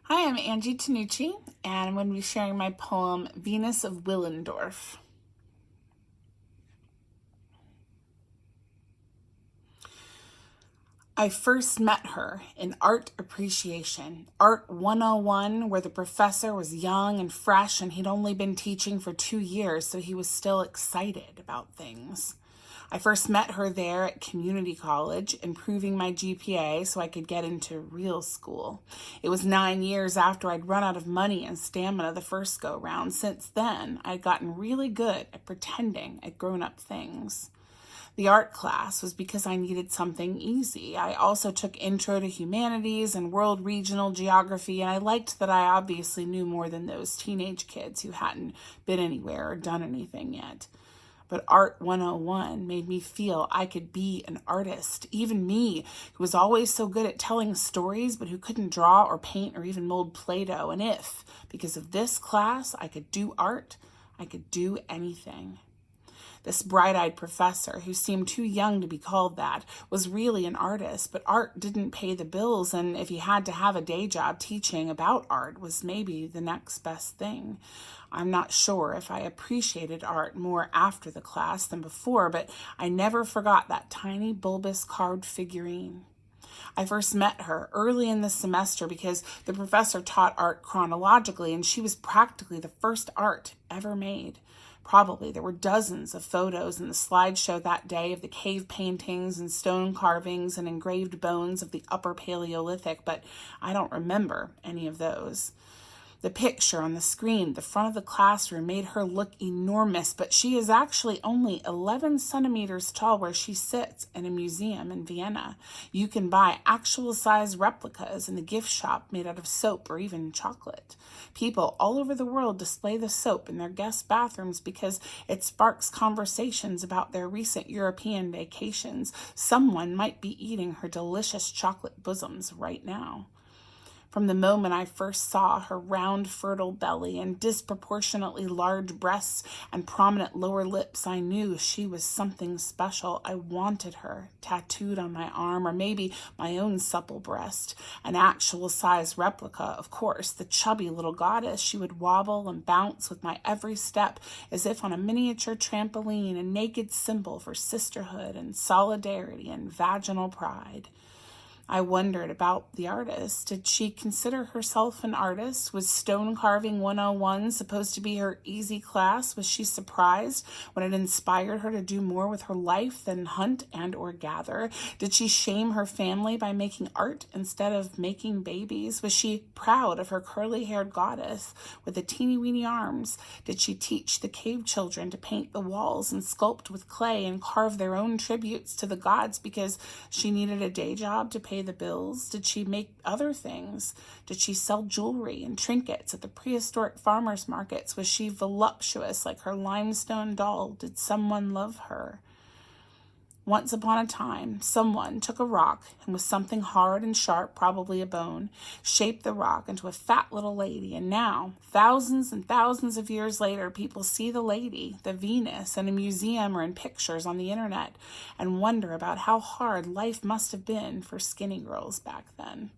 Hi, I'm Angie Tonucci, and I'm going to be sharing my poem, Venus of Willendorf. I first met her in Art Appreciation, Art 101, where the professor was young and fresh and he'd only been teaching for 2 years, so he was still excited about things. I first met her there at community college, improving my GPA so I could get into real school. It was 9 years after I'd run out of money and stamina the first go-round. Since then, I'd gotten really good at pretending at grown-up things. The art class was because I needed something easy. I also took Intro to Humanities and World Regional Geography, and I liked that I obviously knew more than those teenage kids who hadn't been anywhere or done anything yet. But Art 101 made me feel I could be an artist. Even me, who was always so good at telling stories, but who couldn't draw or paint or even mold Play-Doh. And if, because of this class, I could do art, I could do anything. This bright-eyed professor, who seemed too young to be called that, was really an artist, but art didn't pay the bills, and if he had to have a day job, teaching about art was maybe the next best thing. I'm not sure if I appreciated art more after the class than before, but I never forgot that tiny bulbous carved figurine. I first met her early in the semester because the professor taught art chronologically, and she was practically the first art ever made. Probably there were dozens of photos in the slideshow that day of the cave paintings and stone carvings and engraved bones of the Upper Paleolithic, but I don't remember any of those. The picture on the screen at the front of the classroom made her look enormous, but she is actually only 11 centimeters tall where she sits in a museum in Vienna. You can buy actual size replicas in the gift shop made out of soap or even chocolate. People all over the world display the soap in their guest bathrooms because it sparks conversations about their recent European vacations. Someone might be eating her delicious chocolate bosoms right now. From the moment I first saw her round, fertile belly and disproportionately large breasts and prominent lower lips, I knew she was something special. I wanted her tattooed on my arm, or maybe my own supple breast. An actual size replica, of course, the chubby little goddess. She would wobble and bounce with my every step as if on a miniature trampoline, a naked symbol for sisterhood and solidarity and vaginal pride. I wondered about the artist. Did she consider herself an artist? Was Stone Carving 101 supposed to be her easy class? Was she surprised when it inspired her to do more with her life than hunt and or gather? Did she shame her family by making art instead of making babies? Was she proud of her curly-haired goddess with the teeny-weeny arms? Did she teach the cave children to paint the walls and sculpt with clay and carve their own tributes to the gods because she needed a day job to pay the bills? Did she make other things? Did she sell jewelry and trinkets at the prehistoric farmers markets? Was she voluptuous like her limestone doll? Did someone love her? Once upon a time, someone took a rock and with something hard and sharp, probably a bone, shaped the rock into a fat little lady. And now, thousands and thousands of years later, people see the lady, the Venus, in a museum or in pictures on the internet and wonder about how hard life must have been for skinny girls back then.